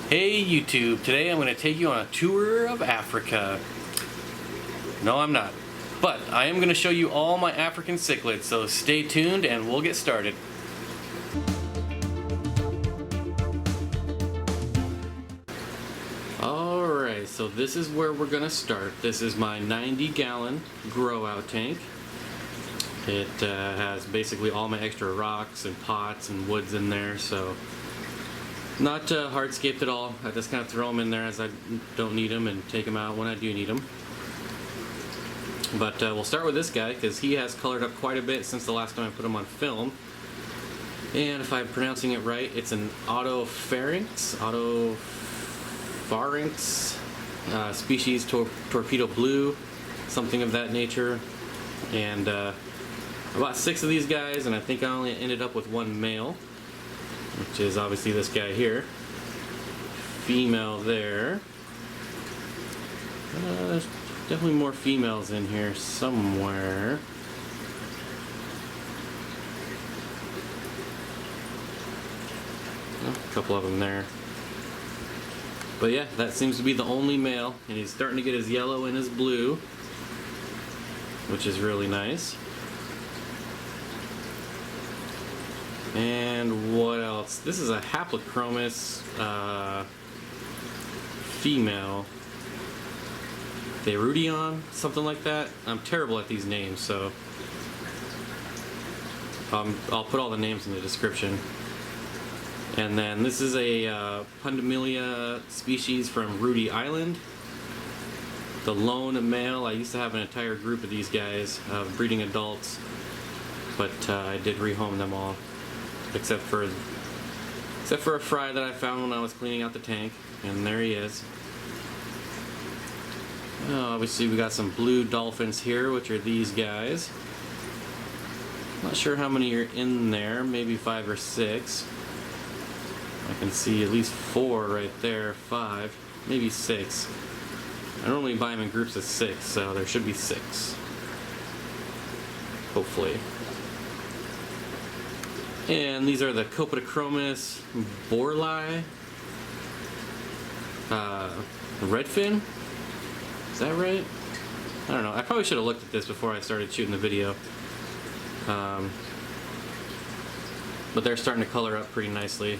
Hey YouTube, today I'm going to take you on a tour of Africa. No, I'm not. But I am going to show you all my African cichlids, so stay tuned and we'll get started. Alright, so this is where we're going to start. This is my 90-gallon grow-out tank. It has basically all my extra rocks and pots and woods in there, so not hardscaped at all. I just kind of throw them in there as I don't need them and take them out when I do need them. But we'll start with this guy because he has colored up quite a bit since the last time I put him on film. And if I'm pronouncing it right, it's an Autopharynx, species torpedo blue, something of that nature. And about 6 of these guys, and I think I only ended up with one male, which is obviously this guy here. Female there. There's definitely more females in here somewhere. Oh, a couple of them there. But yeah, that seems to be the only male, and he's starting to get his yellow and his blue, which is really nice. And what else? This is a Haplochromis female. Ruti, something like that. I'm terrible at these names, so I'll put all the names in the description. And then this is a Pundamilia species from Ruti Island. The lone male. I used to have an entire group of these guys, breeding adults, but I did rehome them all. Except for a fry that I found when I was cleaning out the tank, and there he is. Obviously we got some blue dolphins here, which are these guys. Not sure how many are in there, maybe 5 or 6. I can see at least 4 right there, 5, maybe 6. I normally buy them in groups of 6, so there should be 6. Hopefully. And these are the Copa borlai, redfin. Is that right? I don't know. I probably should have looked at this before I started shooting the video. But they're starting to color up pretty nicely.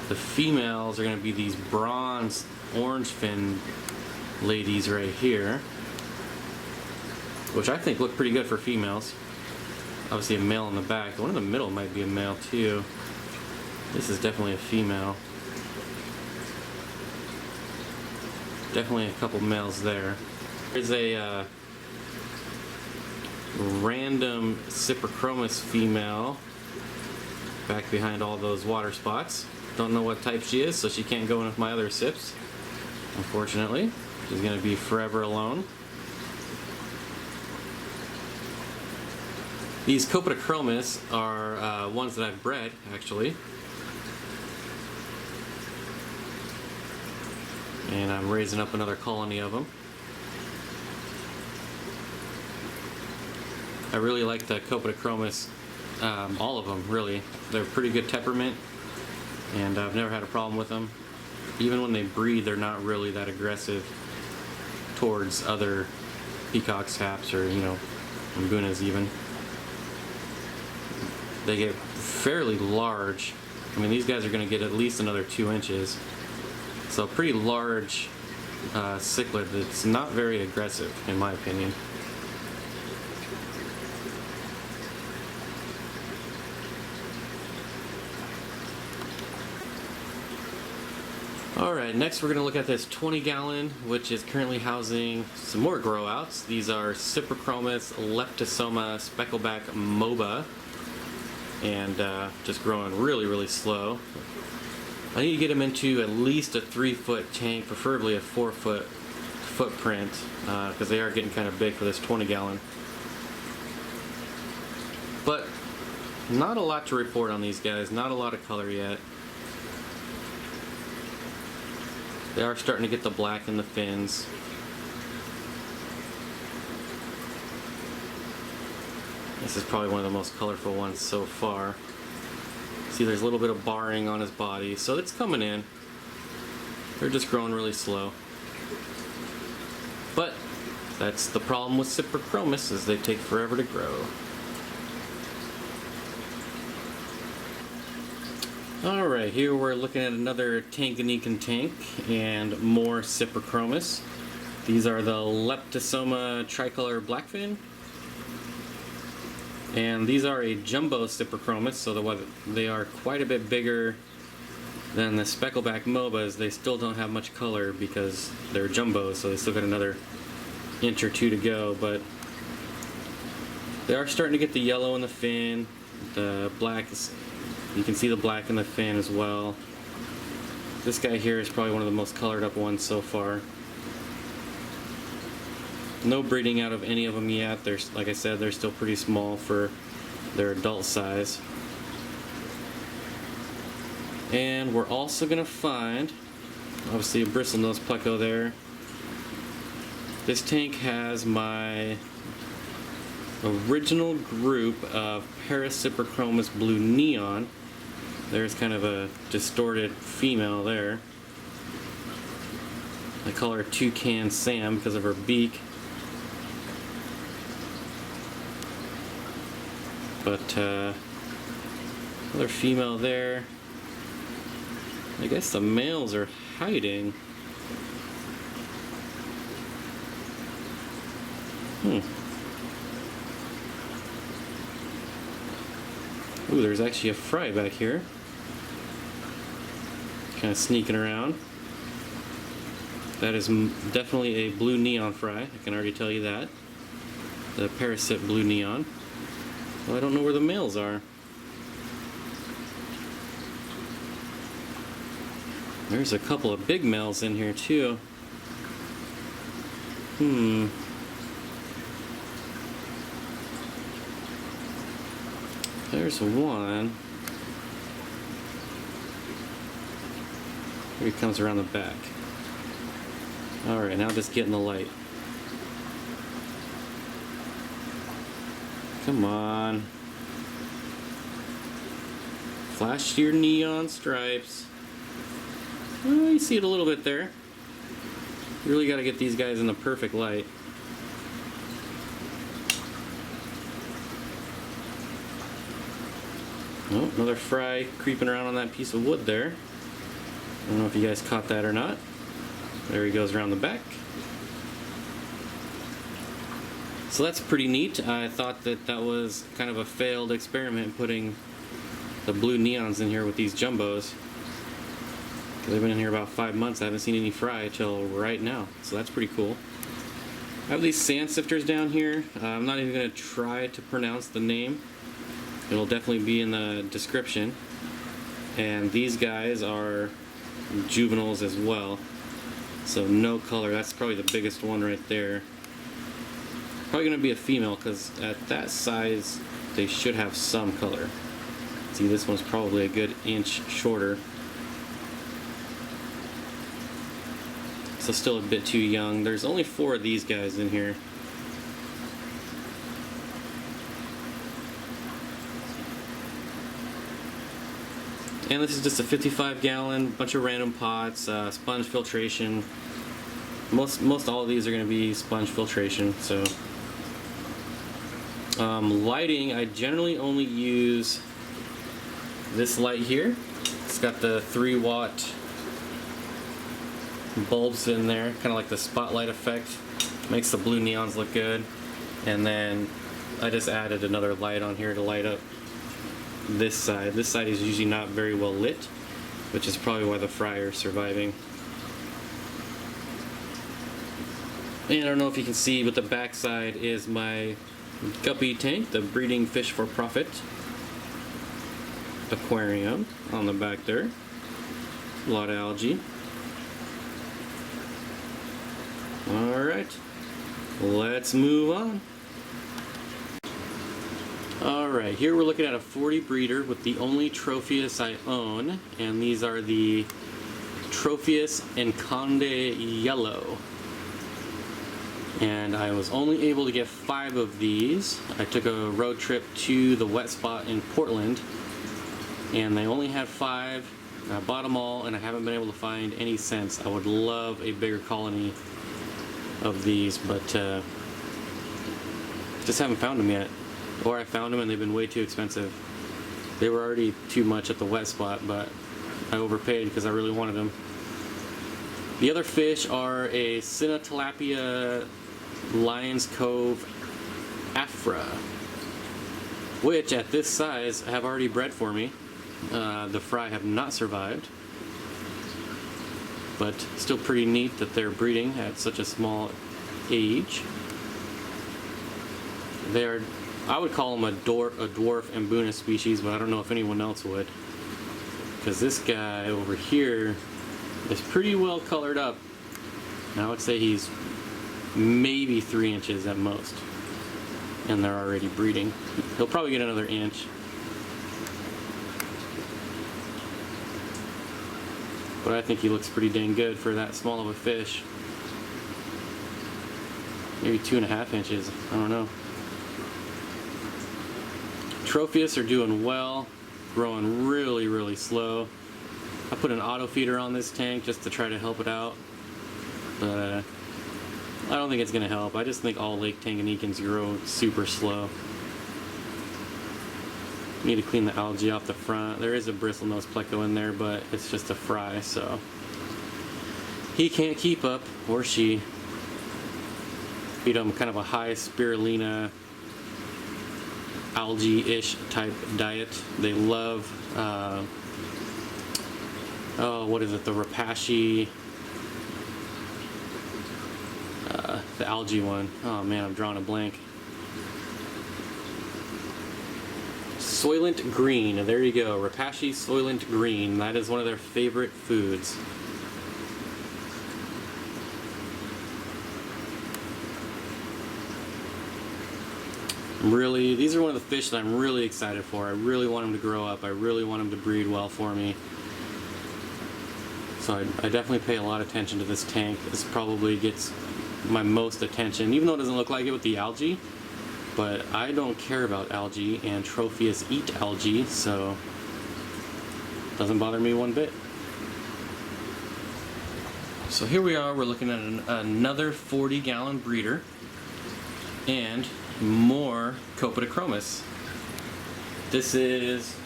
The females are going to be these bronze orange fin ladies right here, which I think look pretty good for females. Obviously a male in the back. The one in the middle might be a male too. This is definitely a female. Definitely a couple males there. There's a random Cyprichromis female back behind all those water spots. Don't know what type she is, so she can't go in with my other sips, unfortunately. She's going to be forever alone. These Cyprichromis are ones that I've bred, actually. And I'm raising up another colony of them. I really like the Cyprichromis, all of them, really. They're pretty good temperament, and I've never had a problem with them. Even when they breed, they're not really that aggressive towards other peacocks, haps, or, ngunas even. They get fairly large. I mean, these guys are going to get at least another 2 inches. So pretty large cichlid that's not very aggressive, in my opinion. Alright, next we're going to look at this 20-gallon, which is currently housing some more grow-outs. These are Cyprichromis, leptosoma, speckleback, Moba. And just growing really, really slow. I need to get them into at least a 3-foot tank, preferably a 4-foot footprint, because they are getting kind of big for this 20-gallon. But not a lot to report on these guys, not a lot of color yet. They are starting to get the black in the fins. This is probably one of the most colorful ones so far. See, there's a little bit of barring on his body, so it's coming in. They're just growing really slow. But that's the problem with Cyprichromis, is they take forever to grow. Alright, here we're looking at another Tanganyikan tank and more Cyprichromis. These are the leptosoma tricolor blackfin. And these are a jumbo Cyprichromis, so they are quite a bit bigger than the speckleback Mobas. They still don't have much color because they're jumbo, so they still got another inch or two to go, but they are starting to get the yellow in the fin. The black is, you can see the black in the fin as well. This guy here is probably one of the most colored up ones so far. No breeding out of any of them yet. They're, like I said, they're still pretty small for their adult size. And we're also going to find, obviously, a bristlenose pleco there. This tank has my original group of paracyprichromis blue neon. There's kind of a distorted female there. I call her Toucan Sam because of her beak. But another female there. I guess the males are hiding. Ooh, there's actually a fry back here. Kind of sneaking around. That is definitely a blue neon fry. I can already tell you that. The parasit blue neon. Well, I don't know where the males are. There's a couple of big males in here too. There's one. Here he comes around the back. Alright, now just get in the light. Come on. Flash your neon stripes. Oh, you see it a little bit there. You really got to get these guys in the perfect light. Oh, another fry creeping around on that piece of wood there. I don't know if you guys caught that or not. There he goes around the back. So that's pretty neat. I thought that that was kind of a failed experiment putting the blue neons in here with these jumbos. They've been in here about 5 months. I haven't seen any fry till right now, so that's pretty cool. I have these sand sifters down here. I'm not even going to try to pronounce the name. It'll definitely be in the description. And these guys are juveniles as well. So no color. That's probably the biggest one right there. Probably going to be a female because at that size they should have some color. See, this one's probably a good inch shorter. So still a bit too young. There's only 4 of these guys in here. And this is just a 55-gallon, bunch of random pots, sponge filtration. Most all of these are going to be sponge filtration. So lighting, I generally only use this light here. It's got the 3-watt bulbs in there, kind of like the spotlight effect. Makes the blue neons look good. And then I just added another light on here to light up this side. This side is usually not very well lit, which is probably why the fry are surviving. And I don't know if you can see, but the back side is my guppy tank, the breeding fish for profit aquarium on the back there. A lot of algae. Alright, let's move on. Alright, here we're looking at a 40 breeder with the only Tropheus I own, and these are the Tropheus and Conde Yellow. And I was only able to get 5 of these. I took a road trip to the wet spot in Portland and they only had 5. I bought them all, and I haven't been able to find any since. I would love a bigger colony of these, but just haven't found them yet. Or I found them and they've been way too expensive. They were already too much at the wet spot, but I overpaid because I really wanted them. The other fish are a Synodontis Lion's Cove Afra, which at this size have already bred for me. The fry have not survived, but still pretty neat that they're breeding at such a small age. They're, I would call them a dwarf Mbuna species, but I don't know if anyone else would, because this guy over here is pretty well colored up. And I would say he's maybe 3 inches at most, and they're already breeding. He'll probably get another inch. But I think he looks pretty dang good for that small of a fish. Maybe 2.5 inches, I don't know. Tropheus are doing well, growing really, really slow. I put an auto feeder on this tank just to try to help it out, but I don't think it's going to help. I just think all Lake Tanganyikans grow super slow. Need to clean the algae off the front. There is a bristlenose pleco in there, but it's just a fry, so he can't keep up, or she. Feed them kind of a high spirulina, algae-ish type diet. They love, oh, what is it? The rapashi, the algae one. Oh man, I'm drawing a blank. Soylent green, there you go, Rapashi Soylent green. That is one of their favorite foods. Really, these are one of the fish that I'm really excited for. I really want them to grow up. I really want them to breed well for me. So I definitely pay a lot of attention to this tank. This probably gets my most attention, even though it doesn't look like it with the algae. But I don't care about algae, and Tropheus eat algae, so it doesn't bother me one bit. So here we are, we're looking at another 40-gallon breeder, and more Copedochromis. This is,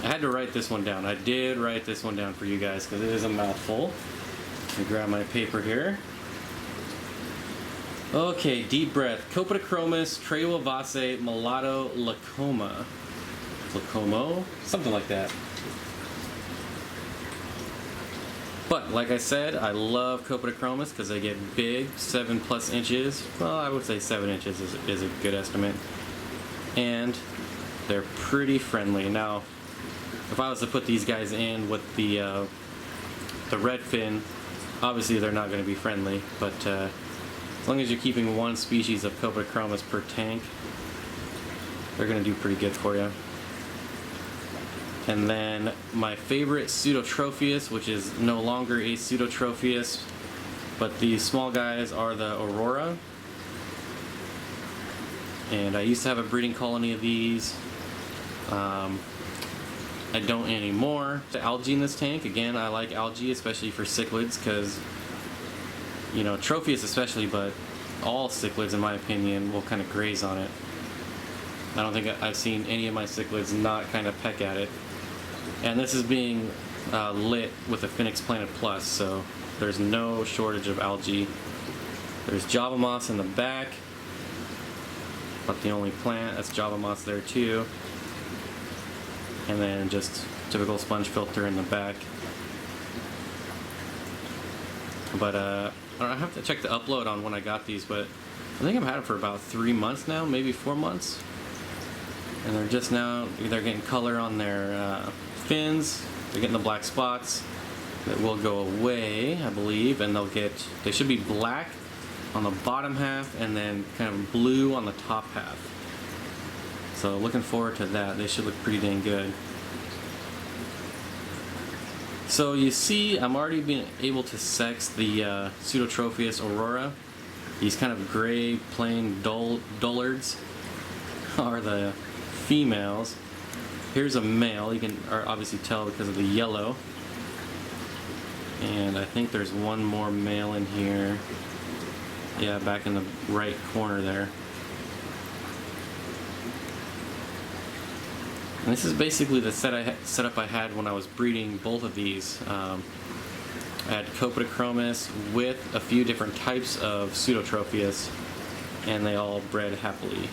I had to write this one down. I did write this one down for you guys because it is a mouthful. Let me grab my paper here. Okay, deep breath. Copedochromis treovase mulatto lacoma. Lacomo? Something like that. But, like I said, I love Copedochromis because they get big, 7+ inches. Well, I would say 7 inches is a good estimate. And they're pretty friendly. Now, if I was to put these guys in with the redfin, obviously they're not going to be friendly, but as long as you're keeping one species of Copedochromis per tank, they're going to do pretty good for you. And then my favorite Pseudotropheus, which is no longer a Pseudotropheus, but these small guys are the Aurora. And I used to have a breeding colony of these. I don't anymore. The algae in this tank, again, I like algae, especially for cichlids, because, you know, Tropheus especially, but all cichlids, in my opinion, will kind of graze on it. I don't think I've seen any of my cichlids not kind of peck at it. And this is being lit with a Phoenix Planet Plus, so there's no shortage of algae. There's Java moss in the back, but the only plant, that's Java moss there too. And then just typical sponge filter in the back. But I have to check the upload on when I got these, but I think I've had them for about 3 months now, maybe 4 months. And they're just now, they're getting color on their fins, they're getting the black spots that will go away, I believe, and they should be black on the bottom half and then kind of blue on the top half. So looking forward to that. They should look pretty dang good. So you see, I'm already being able to sex the Pseudotropheus aurora. These kind of gray, plain dullards are the females. Here's a male. You can obviously tell because of the yellow. And I think there's one more male in here. Yeah, back in the right corner there. And this is basically the setup I had when I was breeding both of these. I had Copa with a few different types of Pseudotropheus, and they all bred happily.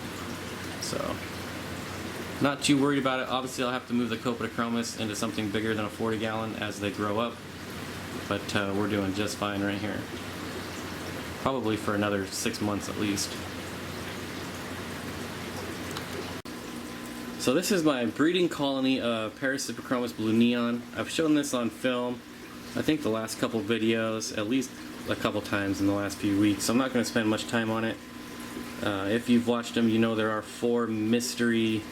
So, not too worried about it. Obviously, I'll have to move the Copa into something bigger than a 40-gallon as they grow up, but we're doing just fine right here. Probably for another 6 months at least. So this is my breeding colony of Paracyprichromis blue neon. I've shown this on film, I think the last couple videos, at least a couple times in the last few weeks. So I'm not going to spend much time on it. If you've watched them, you know there are 4 mystery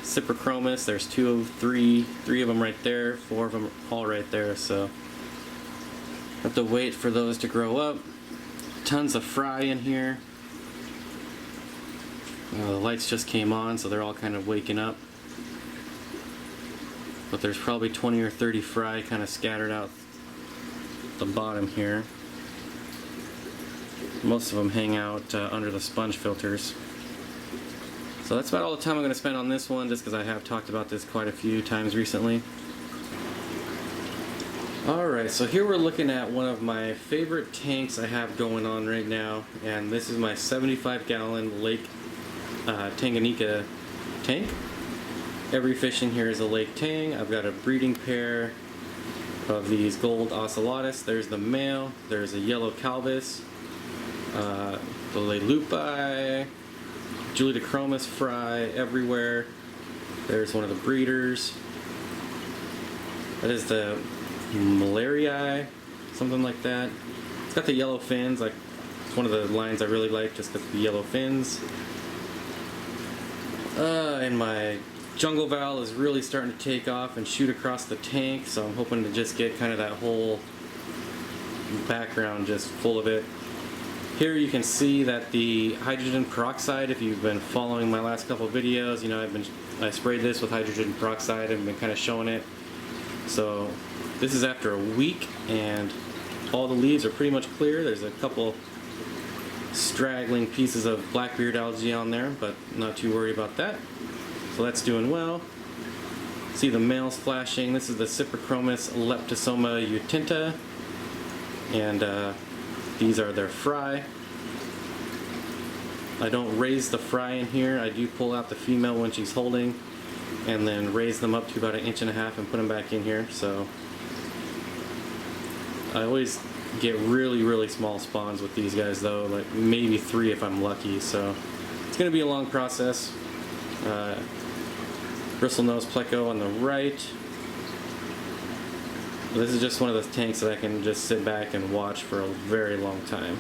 Cyprichromis. There's 3 of them right there, 4 of them all right there. So I have to wait for those to grow up. Tons of fry in here. The lights just came on, so they're all kind of waking up. But there's probably 20 or 30 fry kind of scattered out the bottom here. Most of them hang out under the sponge filters. So that's about all the time I'm going to spend on this one, just because I have talked about this quite a few times recently. Alright, so here we're looking at one of my favorite tanks I have going on right now, and this is my 75-gallon Lake Tanganyika tank. Every fish in here is a lake tang. I've got a breeding pair of these gold ocellatus. There's the male, there's a yellow calvus, the leleupi, Julidochromis fry everywhere. There's one of the breeders. That is the nyererei, something like that. It's got the yellow fins, like it's one of the lines I really like just because of the yellow fins. And my jungle val is really starting to take off and shoot across the tank, so I'm hoping to just get kind of that whole background just full of it. Here you can see that the hydrogen peroxide, if you've been following my last couple of videos, you know I sprayed this with hydrogen peroxide and been kind of showing it. So this is after a week and all the leaves are pretty much clear. There's a couple straggling pieces of blackbeard algae on there, but not too worried about that. So that's doing well. See the males flashing. This is the Cyprichromis leptosoma Utinta, and these are their fry. I don't raise the fry in here. I do pull out the female when she's holding and then raise them up to about 1.5 inches and put them back in here. So I always get really small spawns with these guys though, like maybe 3 if I'm lucky, so it's going to be a long process. Bristlenose pleco on the right. This is just one of those tanks that I can just sit back and watch for a very long time,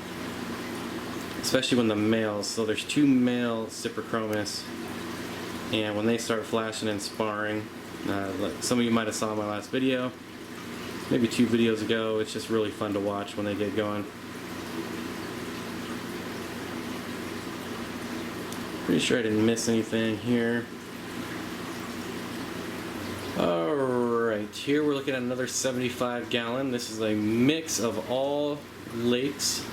especially when the males, so there's 2 male Cyprichromis, and when they start flashing and sparring, like some of you might have saw in my last video, maybe 2 videos ago, it's just really fun to watch when they get going. Pretty sure I didn't miss anything here. Alright, here we're looking at another 75-gallon. This is a mix of all lakes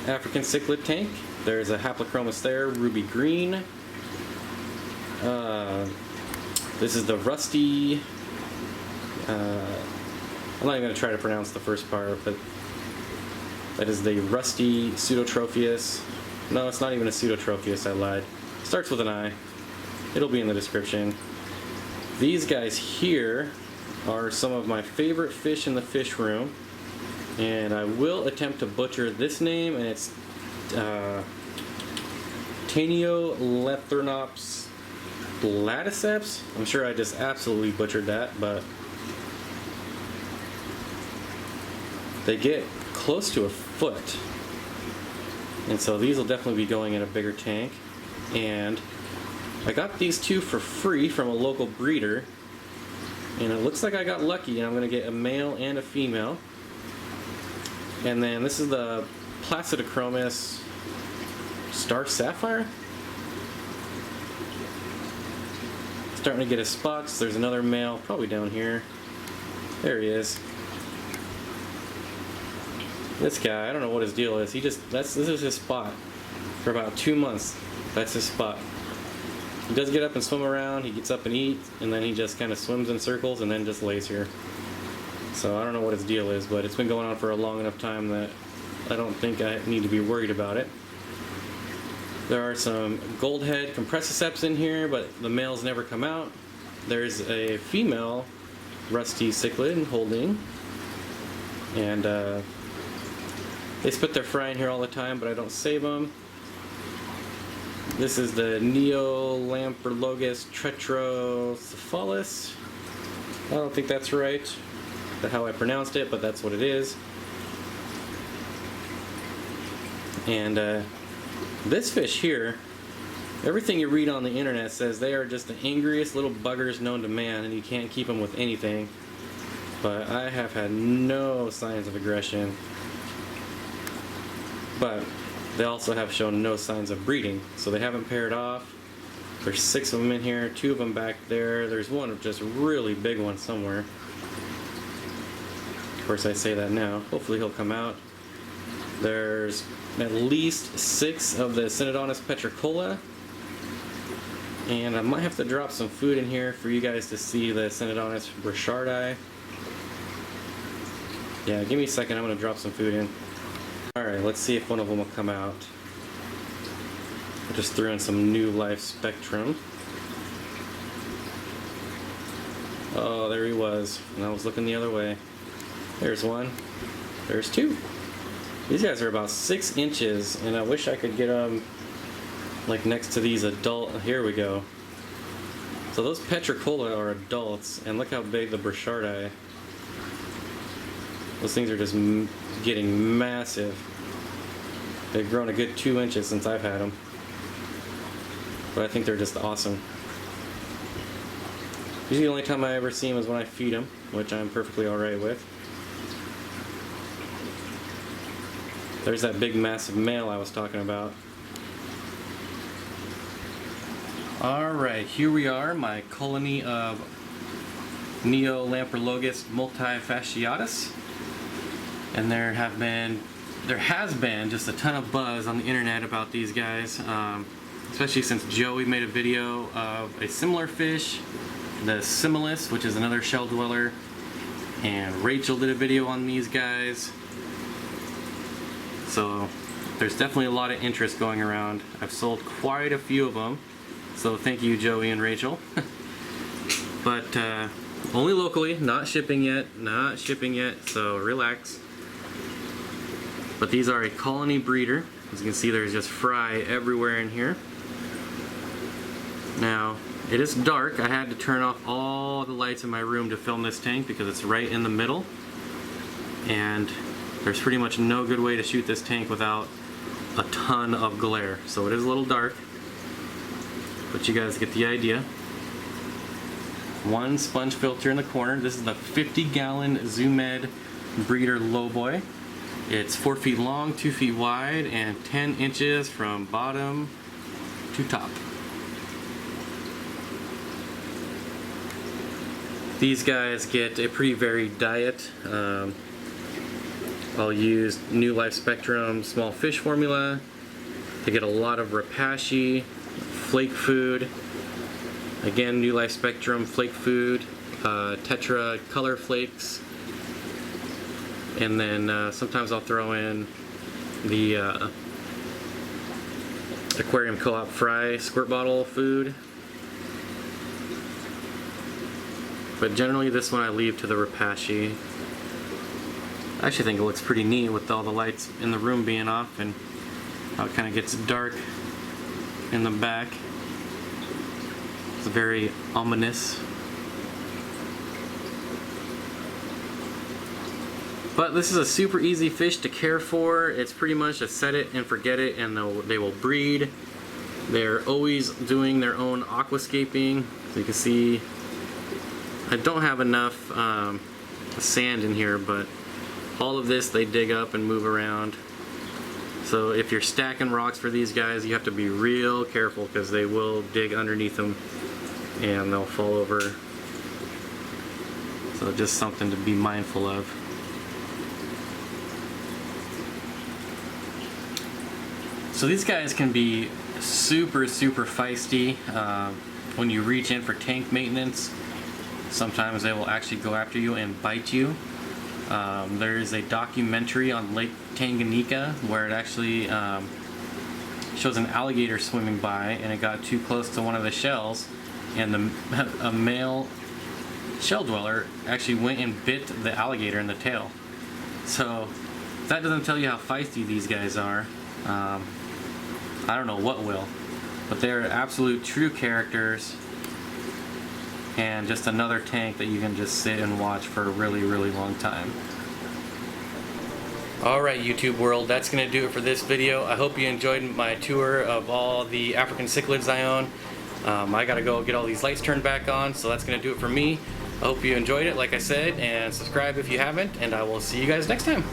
African cichlid tank. There's a Haplochromis there, ruby green. This is the rusty, I'm not even going to try to pronounce the first part, but that is the rusty Pseudotropheus. No, it's not even a Pseudotropheus, I lied. Starts with an I. It'll be in the description. These guys here are some of my favorite fish in the fish room, and I will attempt to butcher this name, and it's Neolamprologus. I'm sure I just absolutely butchered that, but they get close to 1 foot, and so these will definitely be going in a bigger tank. And I got these 2 for free from a local breeder, and it looks like I got lucky, and I'm going to get a male and a female. And then this is the Placidochromis Star starting to get his spots. There's another male, probably down here. There he is. This guy, I don't know what his deal is. This is his spot. For about 2 months, that's his spot. He does get up and swim around, he gets up and eats, and then he just kind of swims in circles and then just lays here. So I don't know what his deal is, but it's been going on for a long enough time that I don't think I need to be worried about it. There are some goldhead compressiceps in here, but the males never come out. There's a female Ruti cichlid holding, and they spit their fry in here all the time, but I don't save them. This is the Neolamprologus tretocephalus. I don't think that's right, that's how I pronounced it, but that's what it is. And this fish here, everything you read on the internet says they are just the angriest little buggers known to man, and you can't keep them with anything. But I have had no signs of aggression. But they also have shown no signs of breeding, so they haven't paired off. There's 6 of them in here, 2 of them back there. There's one just really big one somewhere. Of course, I say that now. Hopefully he'll come out. There's at least 6 of the Synodontis Petricola. And I might have to drop some food in here for you guys to see the Synodontis brichardi. Yeah, give me a second, I'm going to drop some food in. Alright, let's see if one of them will come out. I just threw in some new life spectrum. Oh, there he was. And I was looking the other way. There's one. There's 2. These guys are about 6 inches, and I wish I could get them like next to these adult. Here we go. So those Petricola are adults, and look how big the brichardi. Those things are just getting massive. They've grown a good 2 inches since I've had them. But I think they're just awesome. Usually the only time I ever see them is when I feed them, which I'm perfectly alright with. There's that big massive male I was talking about. Alright, here we are, my colony of Neolamprologus multifasciatus. And there has been just a ton of buzz on the internet about these guys, especially since Joey made a video of a similar fish, the Similus, which is another shell dweller, and Rachel did a video on these guys. So there's definitely a lot of interest going around. I've sold quite a few of them, so thank you, Joey and Rachel. But only locally, not shipping yet, so relax. But these are a colony breeder. As you can see, there's just fry everywhere in here. Now, it is dark. I had to turn off all the lights in my room to film this tank because it's right in the middle. And there's pretty much no good way to shoot this tank without a ton of glare. So it is a little dark, but you guys get the idea. One sponge filter in the corner. This is the 50-gallon Zoomed breeder lowboy. It's 4 feet long, 2 feet wide, and 10 inches from bottom to top. These guys get a pretty varied diet. I'll use New Life Spectrum small fish formula. They get a lot of rapashi, flake food. Again, New Life Spectrum flake food, Tetra color flakes. And then sometimes I'll throw in the Aquarium Co-op Fry squirt bottle food. But generally this one I leave to the rapashi. I actually think it looks pretty neat with all the lights in the room being off and how it kind of gets dark in the back. It's very ominous. But this is a super easy fish to care for. It's pretty much a set it and forget it, and they will breed. They're always doing their own aquascaping. So you can see I don't have enough sand in here, but all of this they dig up and move around. So if you're stacking rocks for these guys, you have to be real careful because they will dig underneath them. and they'll fall over. So just something to be mindful of. So these guys can be super feisty. When you reach in for tank maintenance, sometimes they will actually go after you and bite you. There is a documentary on Lake Tanganyika where it actually shows an alligator swimming by, and it got too close to one of the shells, and a male shell dweller actually went and bit the alligator in the tail. So if that doesn't tell you how feisty these guys are, I don't know what will. But they're absolute true characters, and just another tank that you can just sit and watch for a really long time. Alright, YouTube world, that's going to do it for this video. I hope you enjoyed my tour of all the African cichlids I own. I gotta go get all these lights turned back on, so that's going to do it for me. I hope you enjoyed it, like I said, and subscribe if you haven't, and I will see you guys next time.